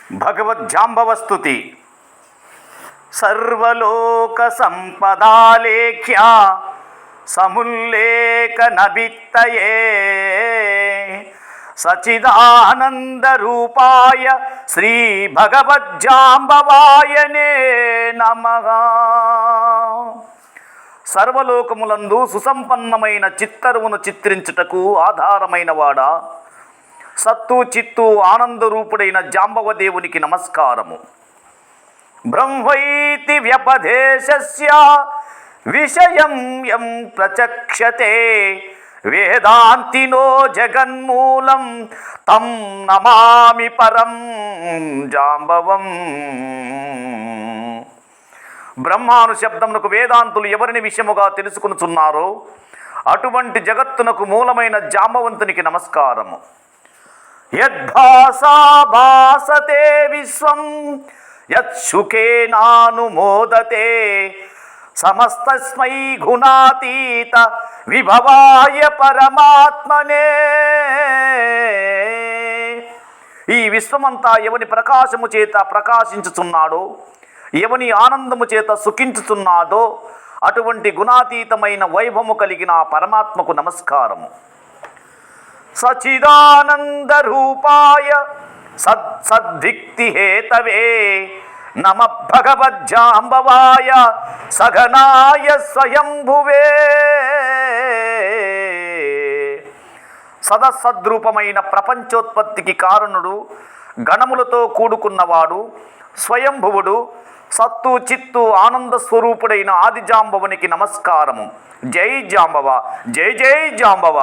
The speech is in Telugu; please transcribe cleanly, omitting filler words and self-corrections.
భగవజ్జాంబవస్తుతి. సర్వలోక సంపదాలేఖ్యా సముల్లేఖ నభిత్తయే సచిదానంద రూపాయ శ్రీ భగవజ్జాంబవాయనే నమః. సర్వలోకములందు సుసంపన్నమైన చిత్తరువును చిత్రించుటకు ఆధారమైన వాడా, సత్తు చిత్తు ఆనందరూపుడైన జాంబవదేవునికి నమస్కారము. బ్రహ్మైతి వ్యపదేశస్య విషయం యం ప్రచక్షతే వేదాంతినో జగన్మూలం తం నమామి పరం జాంబవం. బ్రహ్మాను శబ్దమునకు వేదాంతులు ఎవరిని విషయముగా తెలుసుకునుచున్నారో అటువంటి జగత్తునకు మూలమైన జాంబవంతునికి నమస్కారము. యద్భాసా భాసతే విశ్వం యత్సుఖేనానుమోదతే సమస్తస్మై గుణాతీత విభవాయ పరమాత్మనే. ఈ విశ్వమంతా ఎవని ప్రకాశము చేత ప్రకాశించుచున్నాడో, ఎవని ఆనందము చేత సుఖించుచున్నాడో అటువంటి గుణాతీతమైన వైభవము కలిగిన పరమాత్మకు నమస్కారము. సచిదానంద రూపాయ సద్సద్విక్తి హేతవే నమ భగవజ్జాంబవాయ సఘనాయ స్వయంభువే. సదసద్రూపమైన ప్రపంచోత్పత్తికి కారణుడు, గణములతో కూడుకున్నవాడు, స్వయంభువుడు, సత్తు చిత్తు ఆనంద స్వరూపుడైన ఆది జాంబవునికి నమస్కారము. జై జాంబవ, జై జై జాంబవ.